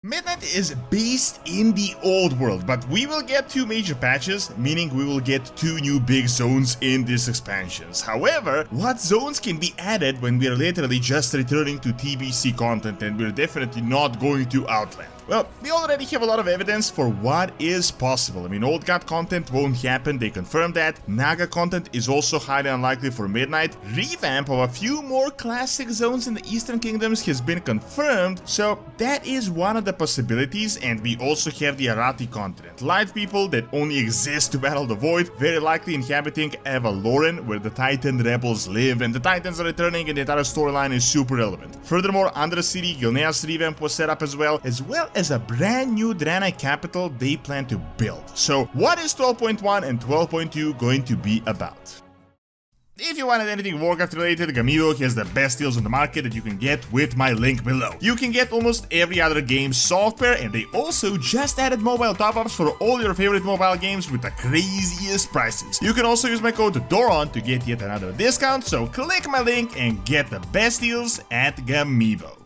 Midnight is based in the old world, but we will get two major patches, meaning we will get two new big zones in these expansions. However, what zones can be added when we are literally just returning to TBC content and we're definitely not going to Outland? Well, we already have a lot of evidence for what is possible. I mean, Old God content won't happen, they confirmed that. Naga content is also highly unlikely for Midnight. Revamp of a few more classic zones in the Eastern Kingdoms has been confirmed, so that is one of the possibilities. And we also have the Arathi continent. Light people that only exist to battle the void, very likely inhabiting Avaloren, where the Titan rebels live, and the Titans are returning and the entire storyline is super relevant. Furthermore, undercity gilneas revamp was set up as well as a brand new draenei capital they plan to build. So what is 12.1 and 12.2 going to be about? If you wanted anything Warcraft related, Gamivo has the best deals on the market that you can get with my link below. You can get almost every other game software, and they also just added mobile top-ups for all your favorite mobile games with the craziest prices. You can also use my code DORON to get yet another discount, so click my link and get the best deals at Gamivo.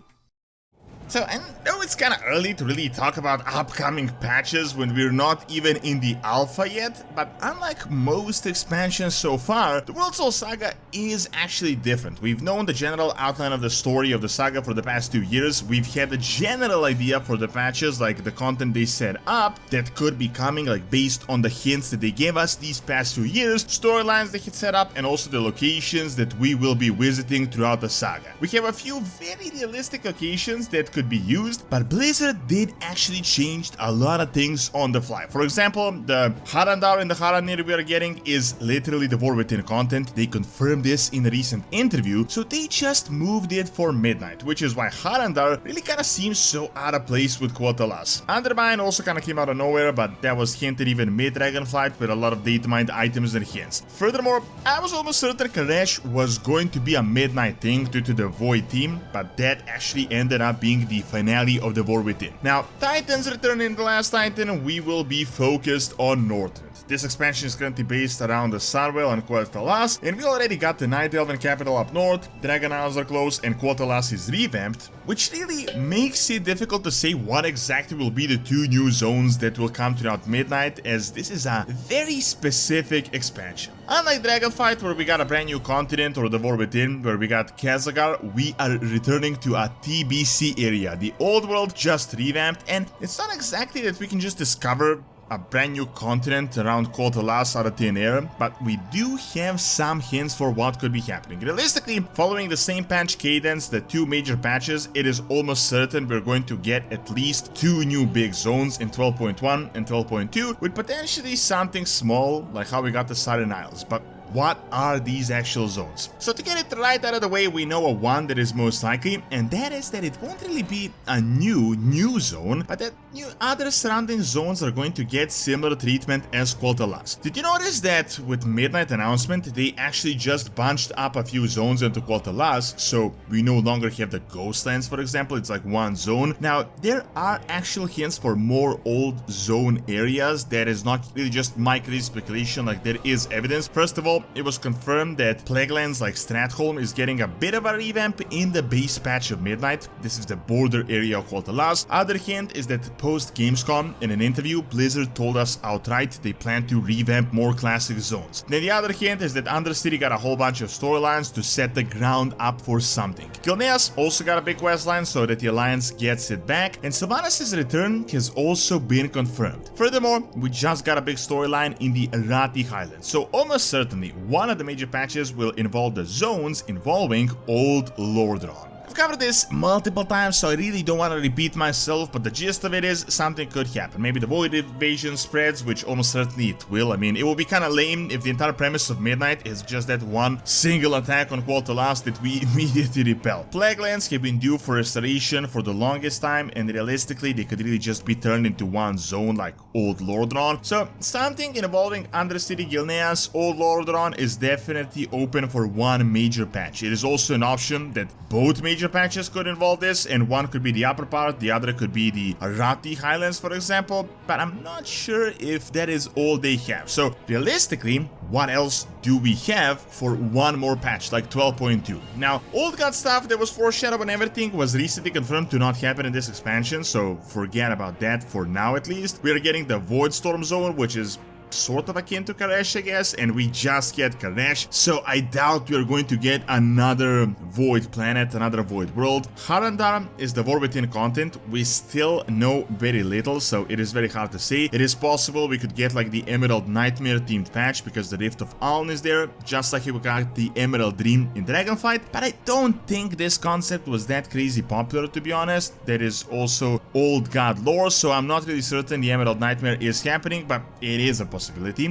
So I know it's kinda early to really talk about upcoming patches when we're not even in the alpha yet, but unlike most expansions so far, the World Soul Saga is actually different. We've known the general outline of the story of the saga for the past 2 years, we've had a general idea for the patches, like the content they set up that could be coming, like based on the hints that they gave us these past 2 years, storylines they had set up, and also the locations that we will be visiting throughout the saga. We have a few very realistic locations that could be used, but Blizzard did actually change a lot of things on the fly. For example, the Harandar and the Haranir we are getting is literally the War Within content. They confirmed this in a recent interview, so they just moved it for Midnight, which is why Harandar really kind of seems so out of place with Quotalas. Undermine also kind of came out of nowhere, but that was hinted even mid-Dragonflight with a lot of data mined items and hints. Furthermore, I was almost certain Karesh was going to be a Midnight thing due to the Void team, but that actually ended up being the finale of the War Within. Now, Titans return in the last Titan, we will be focused on Northrend. This expansion is currently based around the Sarwell and Quotalas, and we already got the Night Elven capital up north, Dragon Isles are close, and Quotalas is revamped, which really makes it difficult to say what exactly will be the two new zones that will come throughout Midnight, as this is a very specific expansion. Unlike Dragonfight, where we got a brand new continent, or the War Within, where we got Kazagar, we are returning to a TBC area. The old world just revamped, and it's not exactly that we can just discover a brand new continent around Quotalas out of thin air, but we do have some hints for what could be happening. Realistically, following the same patch cadence, the two major patches, it is almost certain we're going to get at least two new big zones in 12.1 and 12.2, with potentially something small like how we got the Southern Isles. But what are these actual zones? So to get it right out of the way, we know a one that is most likely, and that is that it won't really be a new zone, but that new other surrounding zones are going to get similar treatment as Quotalas. Did you notice that with Midnight announcement, they actually just bunched up a few zones into Quotalas, so we no longer have the Ghostlands, for example, it's like one zone. Now, there are actual hints for more old zone areas. That is not really just my crazy speculation, like there is evidence. First of all, it was confirmed that Plaguelands like Stratholme is getting a bit of a revamp in the base patch of Midnight. This is the border area of Quotalas. Other hint is that post Gamescom, in an interview, Blizzard told us outright they plan to revamp more classic zones. Then the other hint is that Undercity got a whole bunch of storylines to set the ground up for something. Gilneas also got a big questline so that the Alliance gets it back, and Sylvanas' return has also been confirmed. Furthermore, we just got a big storyline in the Arathi Highlands, so almost certainly one of the major patches will involve the zones involving Old Lordran. I've covered this multiple times, so I really don't want to repeat myself, but the gist of it is something could happen. Maybe the Void invasion spreads, which almost certainly it will. I mean, it will be kind of lame if the entire premise of Midnight is just that one single attack on Quotalas that we immediately repel. Plaguelands have been due for restoration for the longest time, and realistically they could really just be turned into one zone like Old Lordran. So something involving Undercity Gilneas, Old Lordran is definitely open for one major patch. It is also an option that both major patches could involve this, and one could be the upper part, the other could be the Arathi Highlands, for example, but I'm not sure if that is all they have. So realistically, what else do we have for one more patch, like 12.2. Now, old god stuff that was foreshadowed and everything was recently confirmed to not happen in this expansion, so forget about that for now at least. We are getting the Void Storm Zone, which is sort of akin to Karesh, I guess, and we just get Karesh, so I doubt we are going to get another Void planet, another Void world. Harandar is the War Within content. We still know very little, so it is very hard to say. It is possible we could get like the Emerald Nightmare themed patch because the Rift of Aln is there, just like we got the Emerald Dream in Dragonflight, but I don't think this concept was that crazy popular, to be honest. There is also old god lore, so I'm not really certain the Emerald Nightmare is happening, but it is a possibility.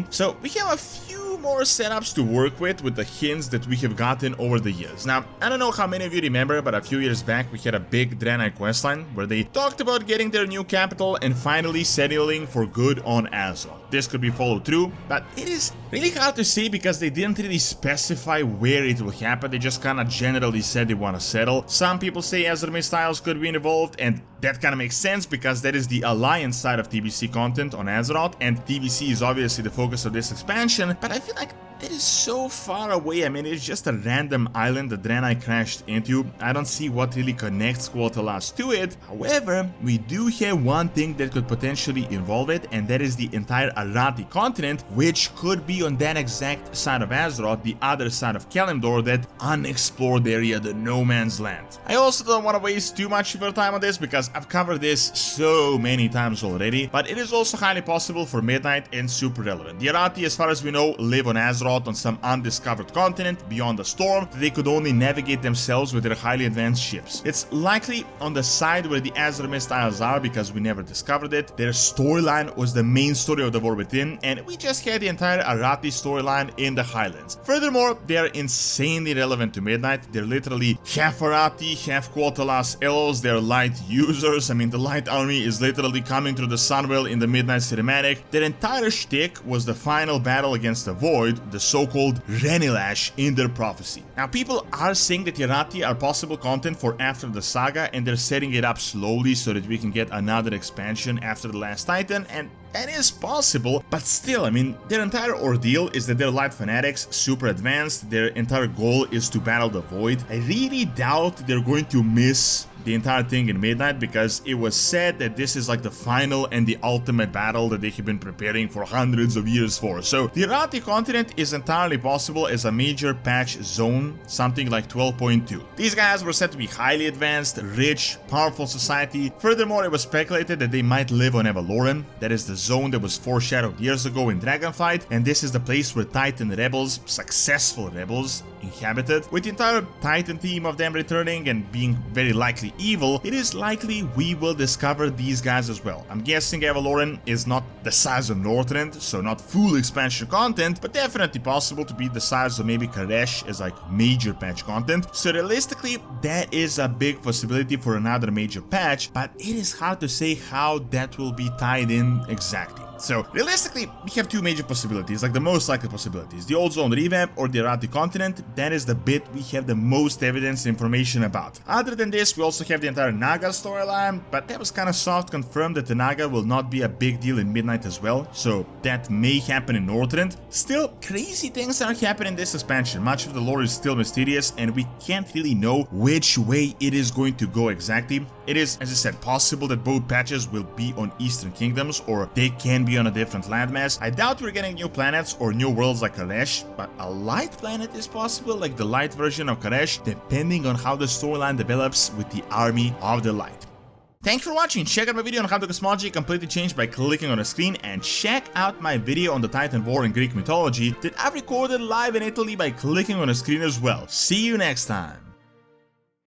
So we have a few more setups to work with the hints that we have gotten over the years. Now, I don't know how many of you remember, but a few years back we had a big Draenei questline where they talked about getting their new capital and finally settling for good on Azeroth. This could be followed through, but it is really hard to say because they didn't really specify where it will happen. They just kind of generally said they want to settle. Some people say Azeroth styles could be involved, and that kind of makes sense because that is the Alliance side of TBC content on Azeroth, and TBC is obviously the focus of this expansion, but I feel like that is so far away. I mean, it's just a random island that Draenei crashed into. I don't see what really connects Quotalas to it. However, we do have one thing that could potentially involve it, and that is the entire Arathi continent, which could be on that exact side of Azeroth, the other side of Kalimdor, that unexplored area, the no man's land. I also don't want to waste too much of your time on this because I've covered this so many times already, but it is also highly possible for Midnight and super relevant. The Arathi, as far as we know, live on Azeroth on some undiscovered continent beyond the storm that they could only navigate themselves with their highly advanced ships. It's likely on the side where the Azeroth styles are because we never discovered it. Their storyline was the main story of the War Within, and we just had the entire Arathi storyline in the Highlands. Furthermore, they are insanely relevant to Midnight. They're literally half Arathi, half Quotalas elves. They're light users. I mean, the light army is literally coming through the Sunwell in the Midnight cinematic. Their entire shtick was the final battle against the Void, the so-called Renilash in their prophecy. Now, people are saying that Arathi are possible content for after the saga, and they're setting it up slowly so that we can get another expansion after the Last Titan, and that is possible, but still, I mean, their entire ordeal is that they're light fanatics, super advanced, their entire goal is to battle the Void. I really doubt they're going to miss the entire thing in Midnight because it was said that this is like the final and the ultimate battle that they have been preparing for hundreds of years for. So the Arathi continent is entirely possible as a major patch zone, something like 12.2. These guys were said to be highly advanced, rich, powerful society. Furthermore, it was speculated that they might live on Avaloren. That is the zone that was foreshadowed years ago in Dragonflight, and this is the place where Titan rebels, successful rebels, inhabited. With the entire Titan theme of them returning and being very likely evil, it is likely we will discover these guys as well. I'm guessing Avaloren is not the size of Northrend, so not full expansion content, but definitely possible to be the size of maybe Karesh as like major patch content. So realistically, that is a big possibility for another major patch, but it is hard to say how that will be tied in exactly. So realistically, we have two major possibilities, like the most likely possibilities: the Old Zone Revamp or the Arathi continent. That is the bit we have the most evidence information about. Other than this, we also have the entire Naga storyline, but that was kind of soft confirmed that the Naga will not be a big deal in Midnight as well, so that may happen in Northrend. Still, crazy things are happening in this expansion. Much of the lore is still mysterious, and we can't really know which way it is going to go exactly. It is, as I said, possible that both patches will be on Eastern Kingdoms, or they can be on a different landmass. I doubt we're getting new planets or new worlds like Karesh, but a light planet is possible, like the light version of Karesh, depending on how the storyline develops with the Army of the Light. Thanks for watching. Check out my video on how the cosmology completely changed by clicking on the screen, and check out my video on the Titan War and Greek mythology that I've recorded live in Italy by clicking on the screen as well. See you next time.